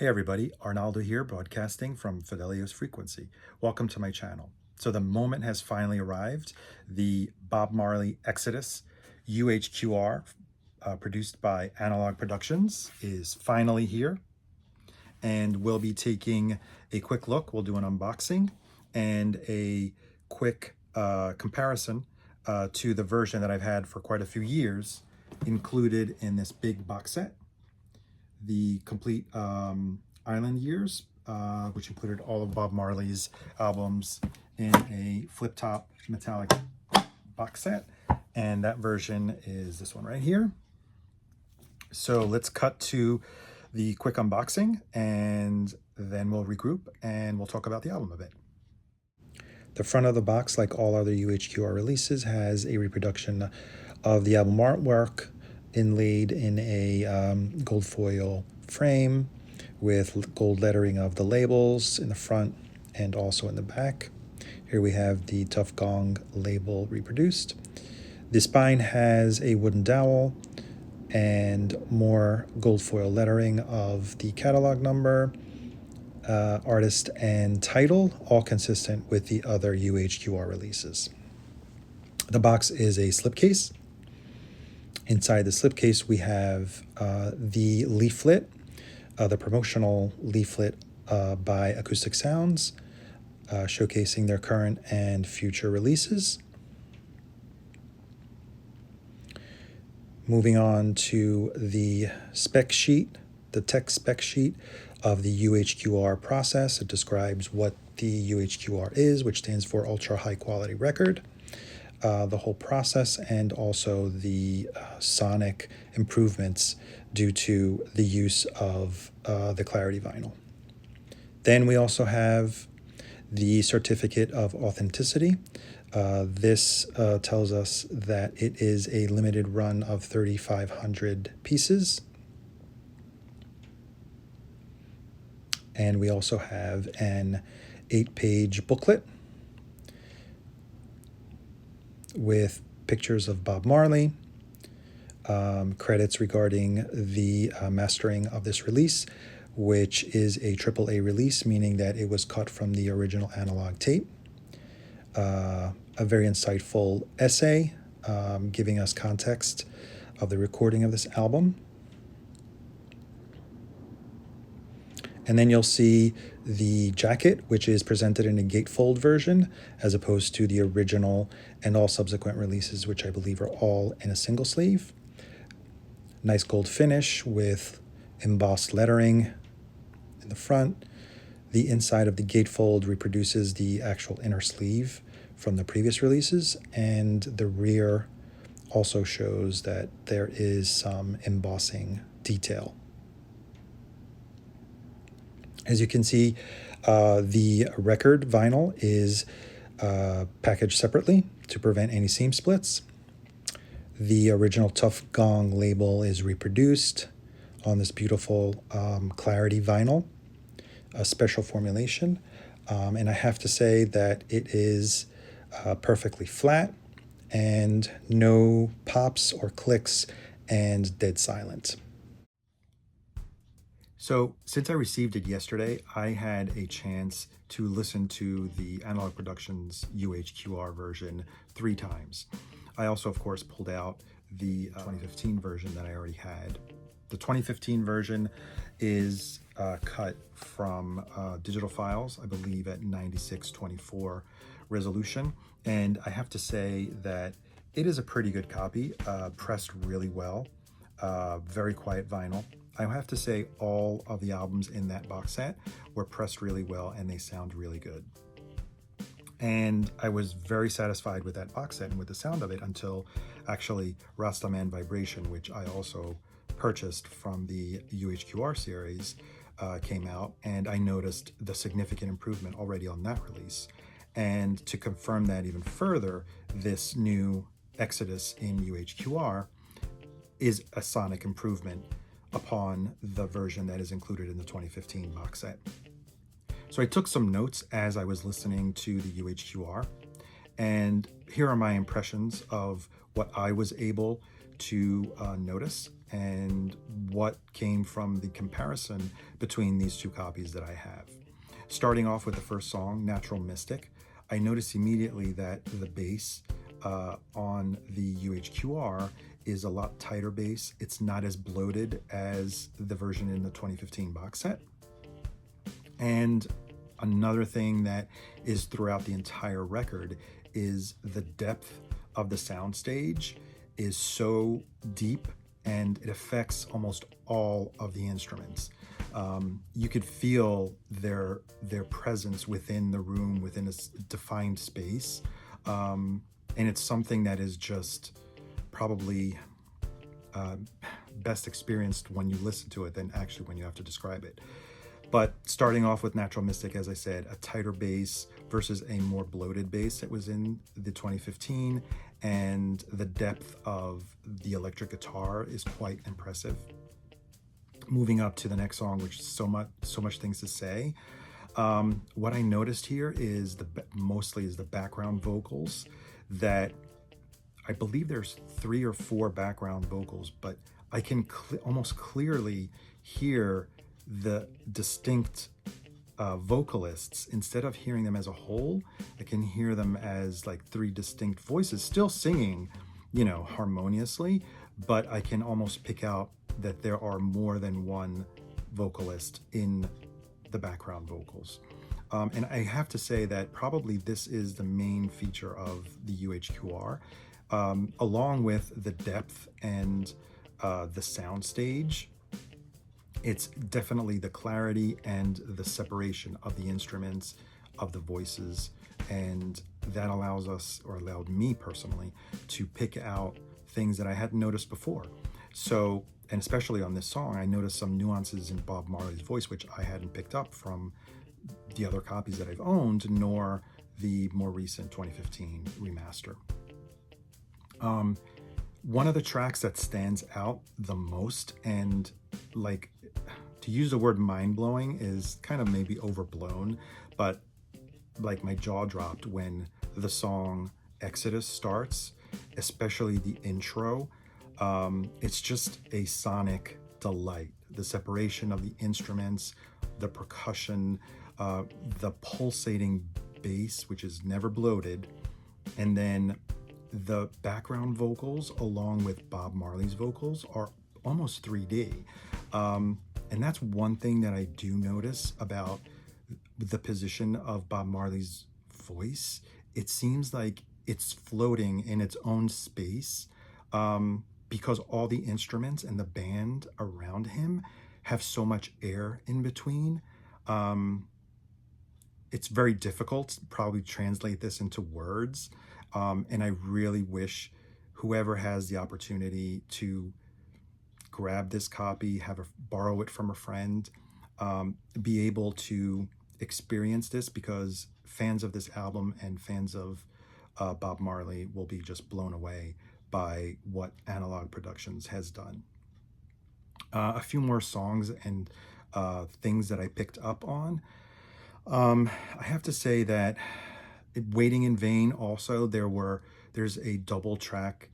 Hey everybody, Arnaldo here, broadcasting from Fidelios Frequency. Welcome to my channel. So the moment has finally arrived. The Bob Marley Exodus UHQR, produced by Analogue Productions, is finally here. And we'll be taking a quick look. We'll do an unboxing and a quick comparison to the version that I've had for quite a few years, included in this big box set. The complete Island Years, which included all of Bob Marley's albums in a flip-top metallic box set. And that version is this one right here. So let's cut to the quick unboxing, and then we'll regroup and we'll talk about the album a bit. The front of the box, like all other UHQR releases, has a reproduction of the album artwork inlaid in a gold foil frame with gold lettering of the labels in the front and also in the back. Here we have the Tough Gong label reproduced. The spine has a wooden dowel and more gold foil lettering of the catalog number, artist, and title, all consistent with the other UHQR releases. The box is a slipcase. Inside the slipcase, we have the leaflet, the promotional leaflet by Acoustic Sounds, showcasing their current and future releases. Moving on to the spec sheet, the tech spec sheet of the UHQR process. It describes what the UHQR is, which stands for Ultra High Quality Record. The whole process, and also the sonic improvements due to the use of the Clarity vinyl. Then we also have the certificate of authenticity. This tells us that it is a limited run of 3,500 pieces. And we also have an 8-page booklet with pictures of Bob Marley, credits regarding the mastering of this release, which is a AAA release, meaning that it was cut from the original analog tape. A very insightful essay giving us context of the recording of this album. And then you'll see the jacket, which is presented in a gatefold version, as opposed to the original and all subsequent releases, which I believe are all in a single sleeve. Nice gold finish with embossed lettering in the front. The inside of the gatefold reproduces the actual inner sleeve from the previous releases, and the rear also shows that there is some embossing detail. As you can see, the record vinyl is packaged separately to prevent any seam splits. The original Tough Gong label is reproduced on this beautiful Clarity vinyl, a special formulation. And I have to say that it is perfectly flat and no pops or clicks and dead silent. So since I received it yesterday, I had a chance to listen to the Analogue Productions UHQR version 3 times. I also, of course, pulled out the 2015 version that I already had. The 2015 version is cut from digital files, I believe at 9624 resolution. And I have to say that it is a pretty good copy, pressed really well, very quiet vinyl. I have to say all of the albums in that box set were pressed really well and they sound really good. And I was very satisfied with that box set and with the sound of it until actually Rastaman Vibration, which I also purchased from the UHQR series, came out, and I noticed the significant improvement already on that release. And to confirm that even further, this new Exodus in UHQR is a sonic improvement upon the version that is included in the 2015 box set. So I took some notes as I was listening to the UHQR, and here are my impressions of what I was able to notice and what came from the comparison between these two copies that I have. Starting off with the first song, Natural Mystic, I noticed immediately that the bass on the UHQR is a lot tighter bass. It's not as bloated as the version in the 2015 box set. And another thing that is throughout the entire record is the depth of the soundstage is so deep, and it affects almost all of the instruments. You could feel their presence within the room, within a defined space, and it's something that is just probably best experienced when you listen to it than actually when you have to describe it. But starting off with Natural Mystic, as I said, a tighter bass versus a more bloated bass that was in the 2015, and the depth of the electric guitar is quite impressive. Moving up to the next song, which is so much things to say. What I noticed here is mostly the background vocals. That I believe there's 3 or 4 background vocals, but I can almost clearly hear the distinct vocalists. Instead of hearing them as a whole, I can hear them as like 3 distinct voices, still singing, harmoniously, but I can almost pick out that there are more than one vocalist in the background vocals. And I have to say that probably this is the main feature of the UHQR, along with the depth and the soundstage. It's definitely the clarity and the separation of the instruments, of the voices, and that allows us, or allowed me personally, to pick out things that I hadn't noticed before. So, and especially on this song, I noticed some nuances in Bob Marley's voice, which I hadn't picked up from the other copies that I've owned, nor the more recent 2015 remaster. One of the tracks that stands out the most, and like, to use the word mind-blowing is kind of maybe overblown, but like my jaw dropped when the song Exodus starts, especially the intro. It's just a sonic delight. The separation of the instruments, the percussion, the pulsating bass, which is never bloated, and then the background vocals along with Bob Marley's vocals are almost 3D. And that's one thing that I do notice about the position of Bob Marley's voice. It seems like it's floating in its own space, because all the instruments and the band around him have so much air in between. It's very difficult to probably translate this into words. And I really wish whoever has the opportunity to grab this copy, borrow it from a friend, be able to experience this, because fans of this album and fans of Bob Marley will be just blown away by what Analogue Productions has done. A few more songs and things that I picked up on. I have to say that Waiting in Vain also, there's a double-tracked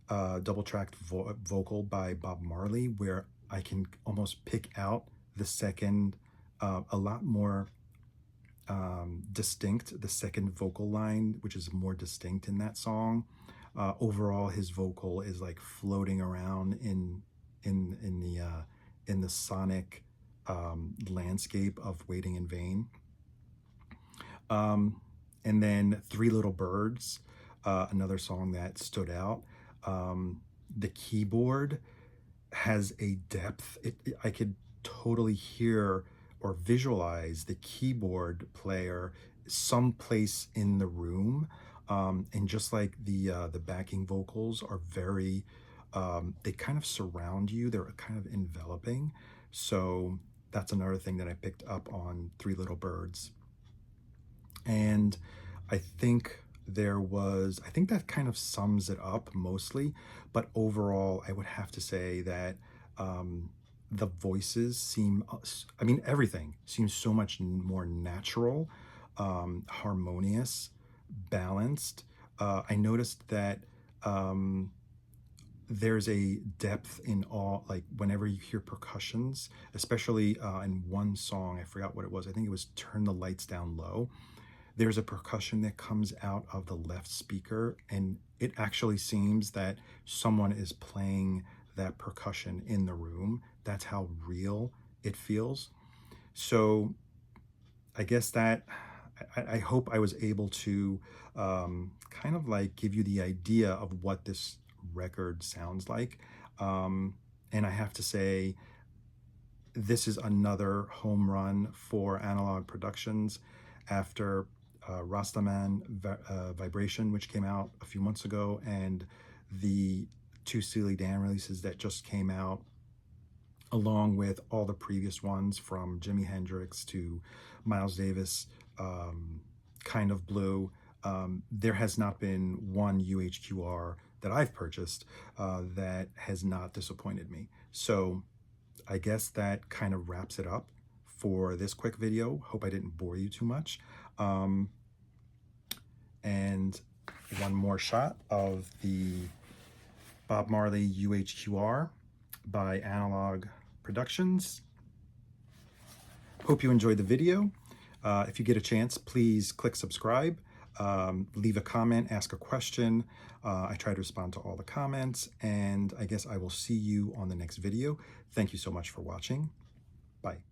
vocal by Bob Marley where I can almost pick out the second, a lot more distinct, the second vocal line, which is more distinct in that song. Overall, his vocal is like floating around in the sonic landscape of Waiting in Vain. And then Three Little Birds, another song that stood out. The keyboard has a depth. I could totally hear or visualize the keyboard player someplace in the room. And just like the backing vocals are very, they kind of surround you. They're kind of enveloping. So that's another thing that I picked up on Three Little Birds. And I think that kind of sums it up mostly. But overall, I would have to say that the voices seem, everything seems so much more natural, harmonious, balanced. I noticed that there's a depth in all, like whenever you hear percussions, especially in one song, I forgot what it was. I think it was Turn the Lights Down Low. There's a percussion that comes out of the left speaker, and it actually seems that someone is playing that percussion in the room. That's how real it feels. So I guess that I hope I was able to kind of like give you the idea of what this record sounds like. And I have to say, this is another home run for Analogue Productions after Rastaman Vibration, which came out a few months ago, and the two Steely Dan releases that just came out, along with all the previous ones from Jimi Hendrix to Miles Davis, Kind of Blue. There has not been one UHQR that I've purchased that has not disappointed me. So I guess that kind of wraps it up for this quick video. Hope I didn't bore you too much. And one more shot of the Bob Marley UHQR by Analogue Productions. Hope you enjoyed the video. If you get a chance, please click subscribe, leave a comment, ask a question. I try to respond to all the comments, and I guess I will see you on the next video. Thank you so much for watching. Bye.